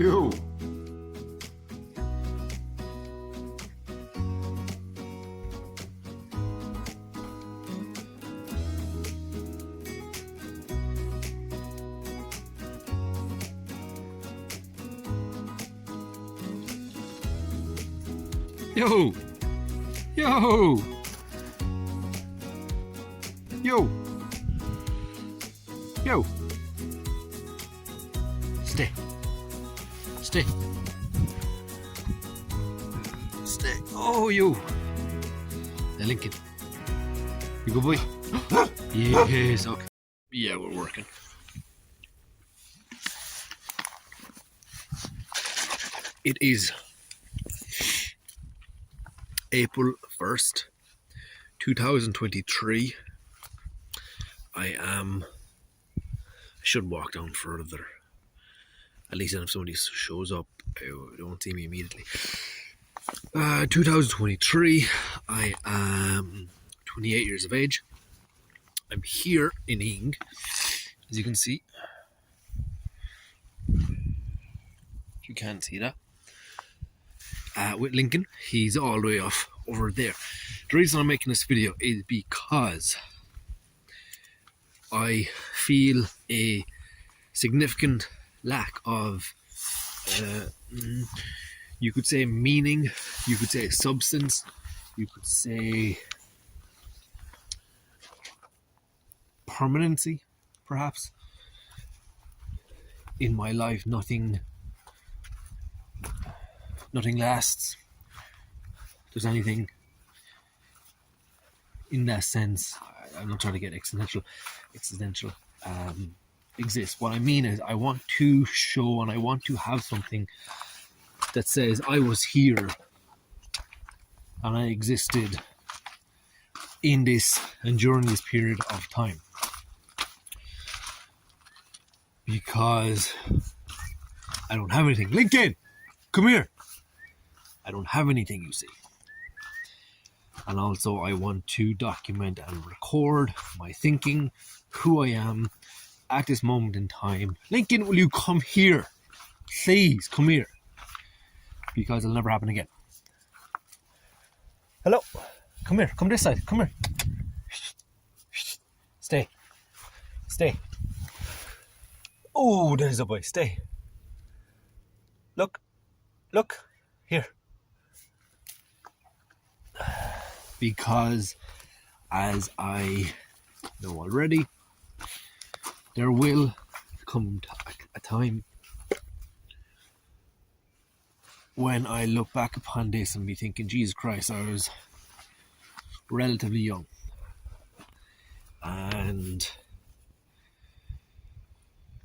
Yo. Yo. Yo. Yo. Yo. Stay. Stay. Stay. Oh, you. Now, Lincoln. You good boy? Yes, okay. Yeah, we're working. It is April 1st, 2023. I should walk down further. At least if somebody shows up, they won't see me immediately. 2023. I am 28 years of age. I'm here in Ing, as you can see. If you can't see that. With Lincoln, he's all the way off over there. The reason I'm making this video is because I feel a significant lack of, you could say meaning, you could say substance, you could say permanency, perhaps, in my life. Nothing lasts. There's anything in that sense. I'm not trying to get existential exists. What I mean is I want to show and I want to have something that says I was here and I existed in this and during this period of time, because I don't have anything. Lincoln, come here. I don't have anything, you see. And also I want to document and record my thinking, who I am at this moment in time. Lincoln, will you come here? Please, come here. Because it'll never happen again. Hello. Come here. Come this side. Come here. Stay. Stay. Oh, there's a boy. Stay. Look. Look. Here. Because, as I know already, there will come a time when I look back upon this and be thinking, Jesus Christ, I was relatively young. And,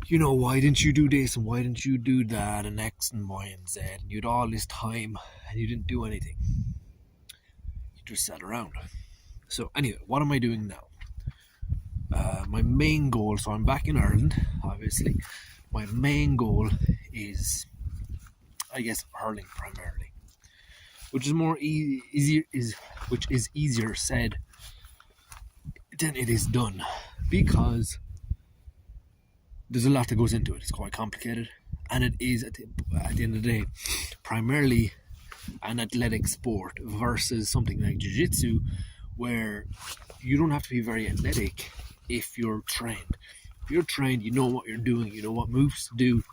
you know, why didn't you do this and why didn't you do that and X and Y and Z? And you had all this time and you didn't do anything. You just sat around. So anyway, what am I doing now? My main goal, so I'm back in Ireland, obviously. My main goal is, I guess, hurling primarily, which is more easier said than it is done, because there's a lot that goes into it. It's quite complicated, and it is at the end of the day primarily an athletic sport versus something like jiu-jitsu, where you don't have to be very athletic if you're trained. If you're trained, you know what you're doing, you know what moves to do,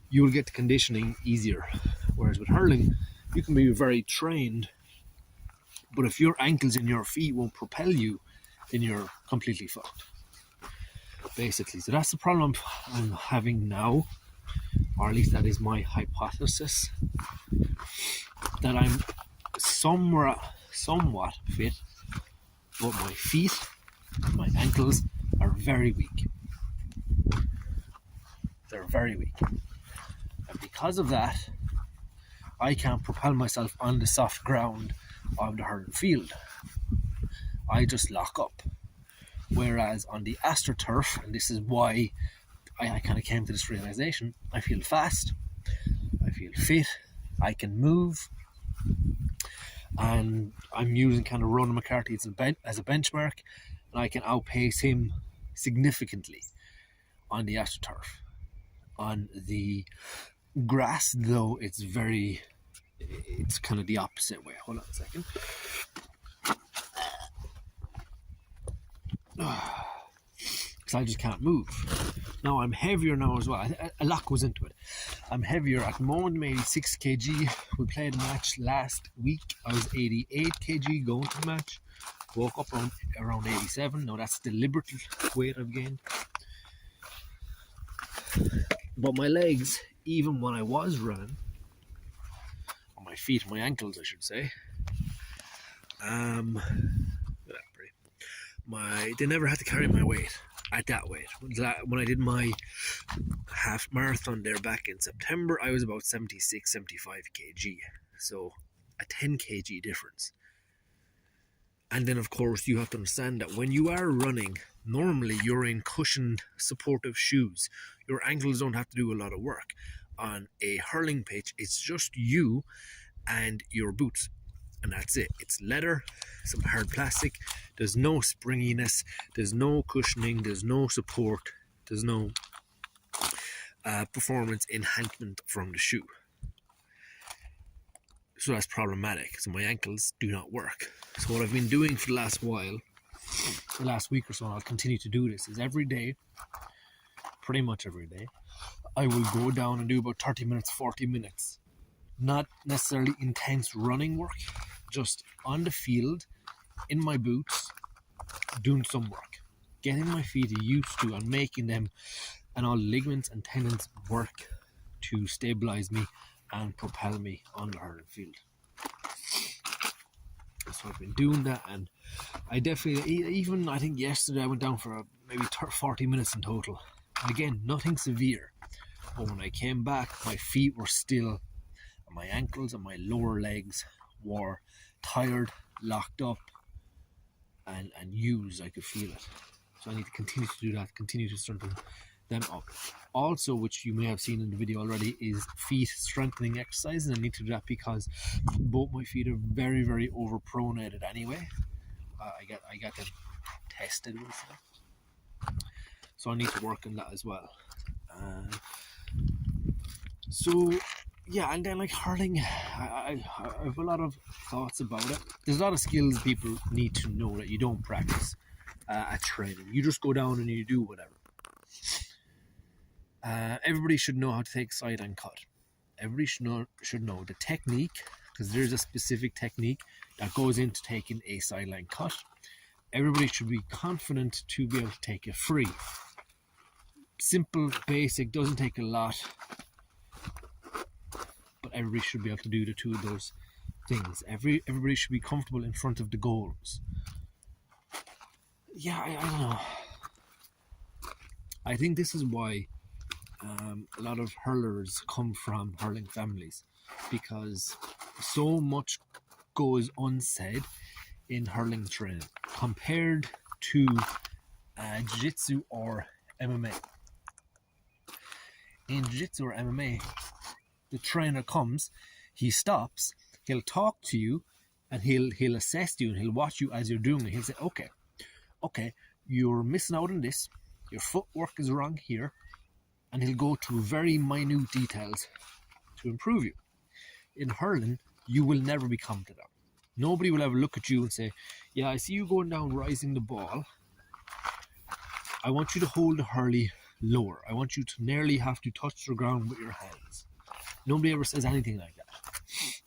you will get the conditioning easier. Whereas with hurling, you can be very trained, but if your ankles and your feet won't propel you, then you're completely fucked, basically. So that's the problem I'm having now, or at least that is my hypothesis, that I'm somewhat fit, but my feet and my ankles are very weak. They're very weak. And because of that, I can't propel myself on the soft ground of the hurling field. I just lock up. Whereas on the AstroTurf, and this is why I kind of came to this realization, I feel fast, I feel fit, I can move, and I'm using kind of Ronan McCarthy as a benchmark, and I can outpace him significantly on the AstroTurf. On the Grass, though, it's kind of the opposite way. Hold on a second. Because I just can't move. Now I'm heavier now as well. A lot goes into it. I'm heavier at the moment. I'm 86 kg. We played a match last week. I was 88 kg going to the match. Woke up around 87. Now that's deliberate weight I've gained. But my legs, even when I was running, on my feet, my ankles, I should say, they never had to carry my weight at that weight. When I did my half marathon there back in September, I was about 76, 75 kg. So a 10 kg difference. And then, of course, you have to understand that when you are running, normally you're in cushioned, supportive shoes. Your ankles don't have to do a lot of work. On a hurling pitch, it's just you and your boots. And that's it. It's leather, some hard plastic. There's no springiness. There's no cushioning. There's no support. There's no performance enhancement from the shoe. So that's problematic. So my ankles do not work. So what I've been doing for the last while, the last week or so, and I'll continue to do this, is every day, pretty much every day, I will go down and do about 30 minutes, 40 minutes. Not necessarily intense running work, just on the field, in my boots, doing some work. Getting my feet used to and making them and all ligaments and tendons work to stabilize me and propel me on the hurling field. So I've been doing that, and I definitely, even I think yesterday I went down for maybe 40 minutes in total. And again, nothing severe. But when I came back, my feet were still, and my ankles and my lower legs were tired, locked up, and used. I could feel it. So I need to continue to do that, continue to strengthen them up. Also, which you may have seen in the video already, is feet strengthening exercises. I need to do that because both my feet are very, very overpronated anyway. I got them tested with stuff. So I need to work on that as well. So yeah, and then like hurling, I have a lot of thoughts about it. There's a lot of skills people need to know that you don't practice at training. You just go down and you do whatever. Everybody should know how to take sideline cut. Everybody should know the technique, because there's a specific technique that goes into taking a sideline cut. Everybody should be confident to be able to take it free. Simple, basic, doesn't take a lot, but everybody should be able to do the two of those things. Everybody should be comfortable in front of the goals. Yeah, I don't know. I think this is why a lot of hurlers come from hurling families, because so much goes unsaid in hurling training compared to jiu-jitsu or MMA. In jiu-jitsu or MMA, the trainer comes, he stops, he'll talk to you, and he'll assess you, and he'll watch you as you're doing it. He'll say, okay, you're missing out on this, your footwork is wrong here, and he'll go to very minute details to improve you. In hurling, you will never be commented on. Nobody will ever look at you and say, yeah, I see you going down rising the ball. I want you to hold the hurley lower. I want you to nearly have to touch the ground with your hands. Nobody ever says anything like that.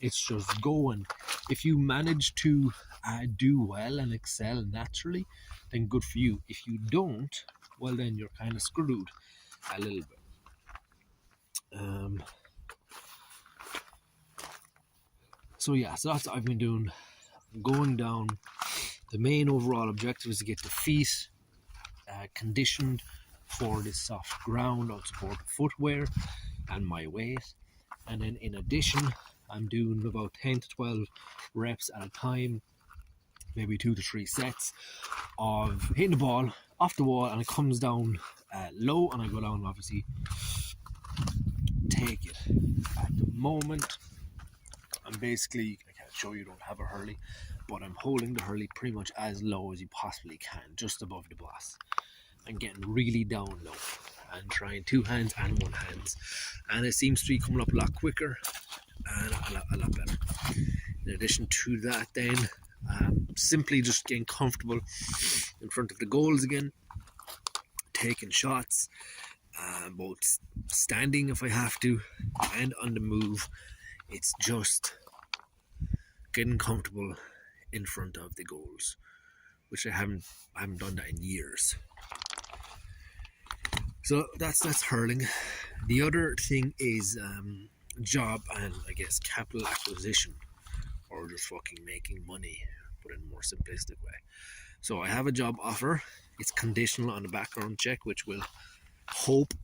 It's just go, and if you manage to do well and excel naturally, then good for you. If you don't, well then you're kind of screwed a little bit. So that's what I've been doing. Going down. The main overall objective is to get the feet conditioned for this soft ground on support footwear and my weight. And then in addition, I'm doing about 10 to 12 reps at a time, maybe 2 to 3 sets of hitting the ball off the wall, and it comes down low, and I go down and obviously take it. At the moment, I'm basically, I can't show you, don't have a hurley, but I'm holding the hurley pretty much as low as you possibly can, just above the boss, and getting really down low. and trying two hands and one hands, and it seems to be coming up a lot quicker and a lot better. In addition to that, then simply just getting comfortable in front of the goals again, taking shots, both standing if I have to and on the move. It's just getting comfortable in front of the goals, which I haven't done that in years. So that's hurling. The other thing is job and I guess capital acquisition, or just fucking making money, but in a more simplistic way. So I have a job offer. It's conditional on a background check, which will hope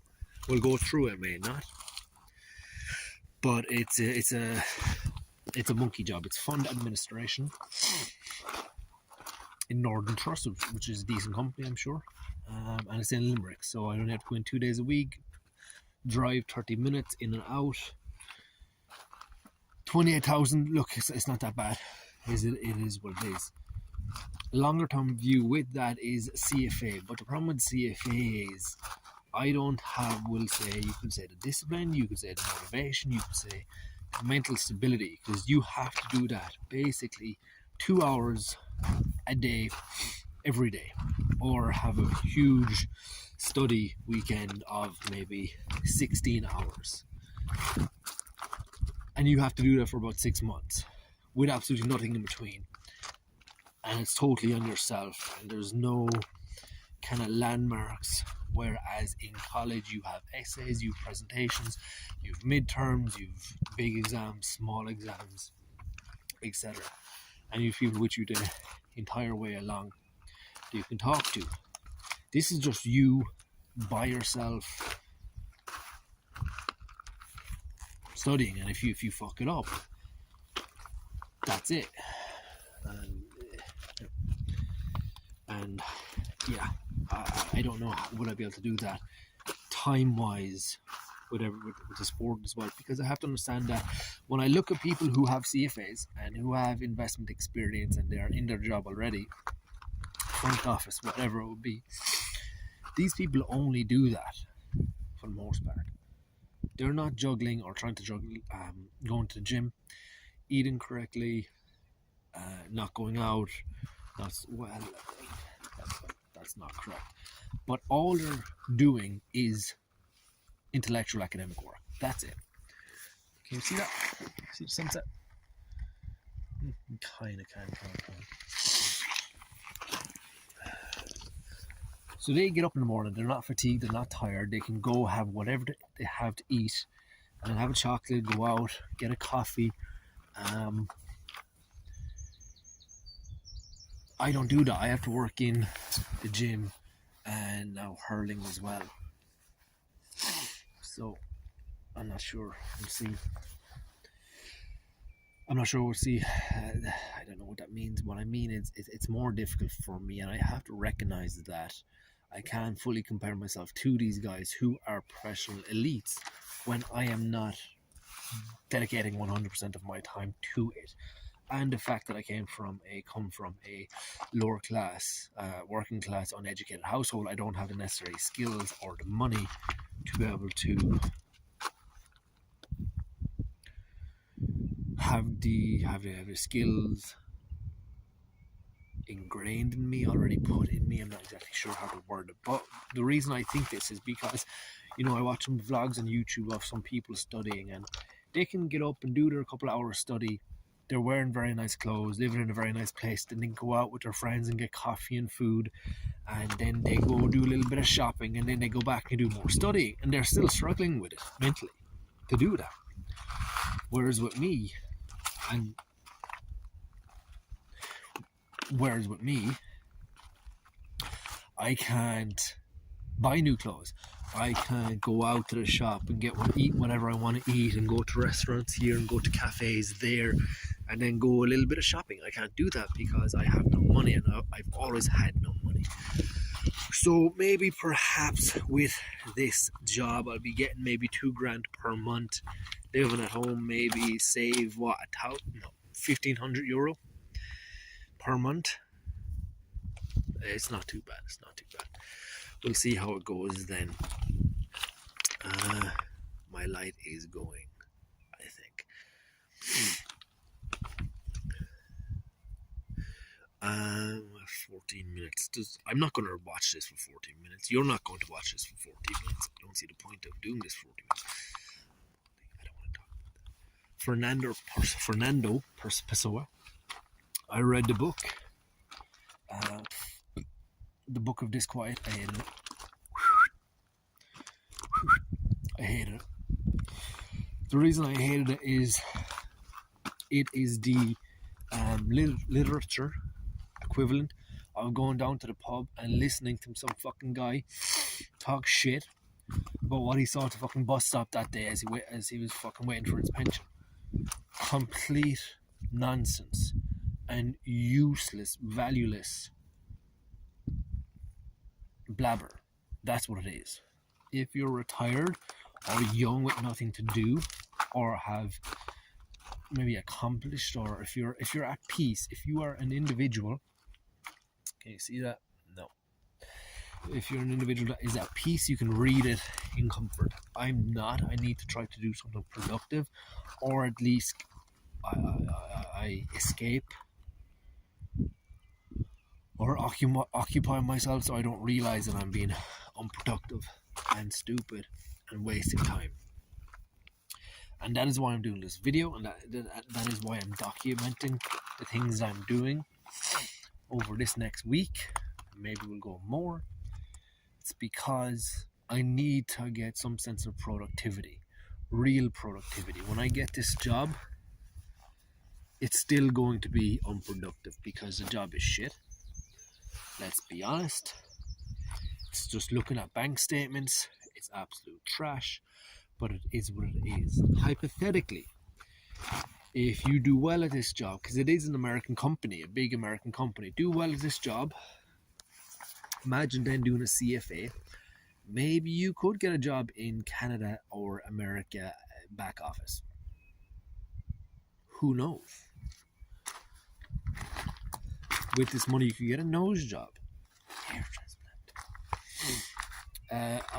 will go through. It may not, but it's a monkey job. It's fund administration in Northern Trust, which is a decent company, I'm sure, and it's in Limerick. So I don't have to go in 2 days a week, drive 30 minutes in and out. 28,000. Look, it's not that bad. It is what it is. Longer term view with that is CFA, but the problem with CFA is I don't have, we'll say, you could say the discipline, you could say the motivation, you could say the mental stability, because you have to do that basically 2 hours a day every day, or have a huge study weekend of maybe 16 hours, and you have to do that for about 6 months with absolutely nothing in between, and it's totally on yourself, and there's no kind of landmarks. Whereas in college you have essays, you have presentations, you have midterms, you have big exams, small exams, etc. And you have people with you the entire way along that you can talk to. This is just you by yourself studying, and if you fuck it up, that's it. And yeah, I don't know would I be able to do that time wise with the sport as well, because I have to understand that when I look at people who have CFAs and who have investment experience and they are in their job already, front office, whatever it would be, these people only do that for the most part. They're not juggling or trying to juggle going to the gym, eating correctly, not going out. That's not correct. But all they're doing is intellectual academic work. That's it. Can you see that? See the sunset? Kind of. So they get up in the morning, they're not fatigued, they're not tired, they can go have whatever they have to eat, and have a chocolate, go out, get a coffee. I don't do that. I have to work in the gym and now hurling as well. So I'm not sure. We'll see. I don't know what that means. What I mean is it's more difficult for me, and I have to recognize that I can't fully compare myself to these guys who are professional elites when I am not dedicating 100% of my time to it. And the fact that I come from a lower class, working class, uneducated household, I don't have the necessary skills or the money to be able to have the skills ingrained in me, already put in me. I'm not exactly sure how to word it, but the reason I think this is because, I watch some vlogs on YouTube of some people studying, and they can get up and do their couple hours study. They're wearing very nice clothes, living in a very nice place, then they go out with their friends and get coffee and food, and then they go do a little bit of shopping, and then they go back and do more studying, and they're still struggling with it mentally to do that. Whereas with me, I can't buy new clothes. I can't go out to the shop and eat whatever I want to eat, and go to restaurants here and go to cafes there, and then go a little bit of shopping. I can't do that because I have no money, and I've always had no money. So maybe perhaps with this job I'll be getting maybe $2,000 per month, living at home, maybe save €1,500 per month. It's not too bad. We'll see how it goes then. My light is going, I think. 14 minutes. I'm not going to watch this for 14 minutes. You're not going to watch this for 14 minutes. I don't see the point of doing this for 14 minutes. I don't want to talk about that. Fernando Pessoa. I read the book. The Book of Disquiet. I hated it. I hated it. The reason I hated it is the literature equivalent of going down to the pub and listening to some fucking guy talk shit about what he saw at the fucking bus stop that day as he was fucking waiting for his pension. Complete nonsense and useless, valueless blabber. That's what it is. If you're retired or young with nothing to do, or have maybe accomplished, or if you're at peace, if you are an individual, can you see that? No. If you're an individual that is at peace, you can read it in comfort. I'm not. I need to try to do something productive, or at least I escape or occupy myself so I don't realize that I'm being unproductive and stupid and wasting time. And that is why I'm doing this video, and that is why I'm documenting the things I'm doing over this next week. Maybe we'll go more. It's because I need to get some sense of productivity, real productivity. When I get this job, it's still going to be unproductive because the job is shit. Let's be honest. It's just looking at bank statements. It's absolute trash, but it is what it is. Hypothetically, if you do well at this job, because it is an American company, a big American company, do well at this job, imagine then doing a CFA. Maybe you could get a job in Canada or America back office. Who knows? With this money, you could get a nose job. Hair transplant.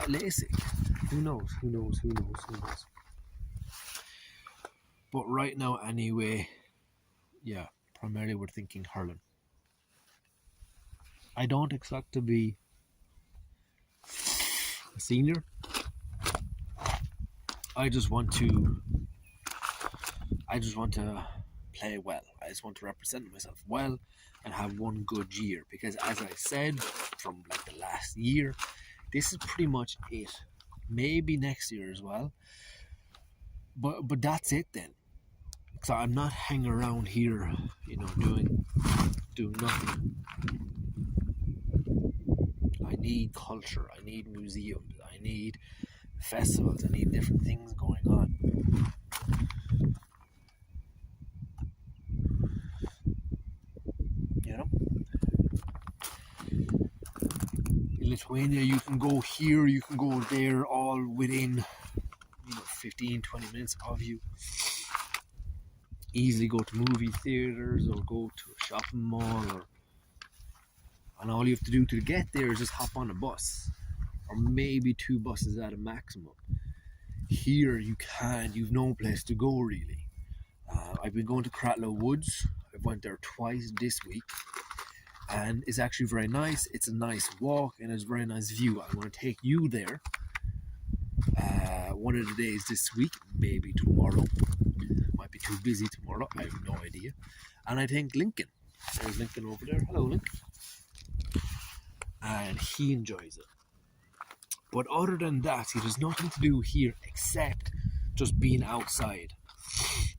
LASIK. Who knows? But right now, anyway, yeah, primarily we're thinking hurling. I don't expect to be a senior. I just want to play well. I just want to represent myself well and have one good year, because as I said from like the last year, this is pretty much it. Maybe next year as well, but that's it then. So I'm not hanging around here, doing nothing. I need culture. I need museums. I need festivals. I need different things going on. In Lithuania, you can go here, you can go there, all within 15-20 minutes of you. Easily go to movie theaters or go to a shopping mall, and all you have to do to get there is just hop on a bus, or maybe 2 buses at a maximum. Here you can't. You've no place to go really. I've been going to Cratloe Woods. I went there twice this week, and it's actually very nice. It's a nice walk and it's a very nice view. I want to take you there one of the days this week, maybe tomorrow. Might be too busy tomorrow, I have no idea. And I think Lincoln. There's Lincoln over there. Hello, Lincoln. And he enjoys it. But other than that, there's nothing to do here except just being outside.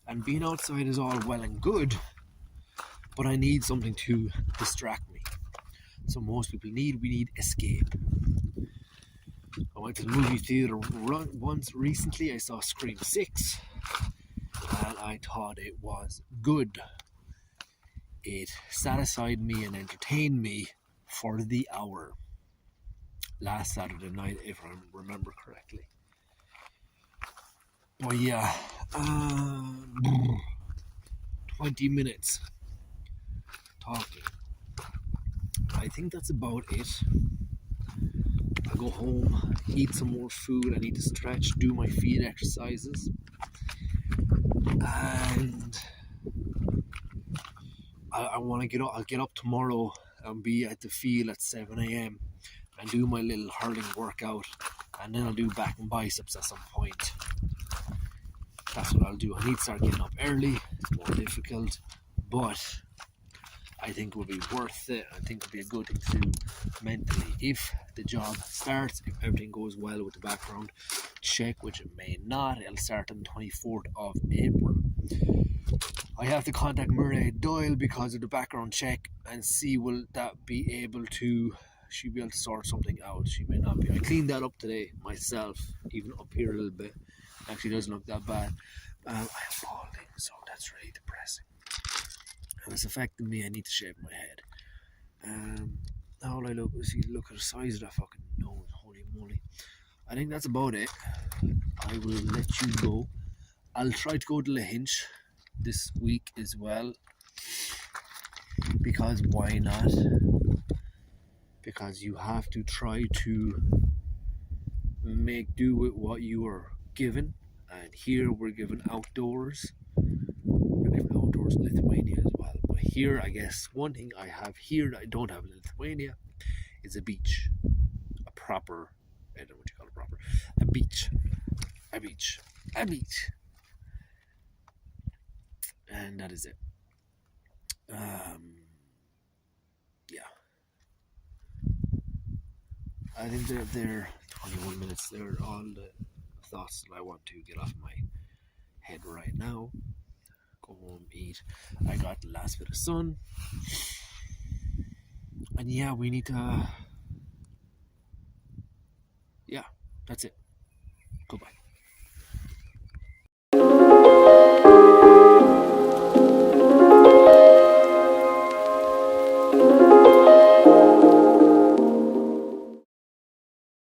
And being outside is all well and good, but I need something to distract me. So most people we need escape. I went to the movie theater once recently. I saw Scream 6, and I thought it was good. It satisfied me and entertained me for the hour. Last Saturday night, if I remember correctly. But yeah, 20 minutes talking. I think that's about it. I'll go home, eat some more food. I need to stretch, do my feet exercises, and I want to get up. I'll get up tomorrow and be at the field at 7 a.m. and do my little hurling workout, and then I'll do back and biceps at some point. That's what I'll do. I need to start getting up early. It's more difficult, but I think it will be worth it. I think it'll be a good thing to do mentally. If the job starts, if everything goes well with the background check, which it may not, it'll start on the 24th of April. I have to contact Murray Doyle because of the background check and see will that be able to, she'll be able to sort something out. She may not be. I cleaned that up today myself, even up here a little bit. Actually doesn't look that bad. I am balding, so that's really depressing. And it's affecting me. I need to shave my head. All I look at the size of that fucking nose. Holy moly. I think that's about it. I will let you go. I'll try to go to Lahinch this week as well, because why not? Because you have to try to make do with what you are given, and here we're given outdoors. We're given outdoors in Lithuania as well, but here I guess one thing I have here that I don't have in Lithuania is a beach. A proper, I don't know what you call it, proper, a beach, and that is it. Yeah, I think they're 21 minutes. They're all the thoughts that I want to get off my head right now. Go home, eat. I got the last bit of sun, and yeah, we need to. Yeah, that's it. Goodbye.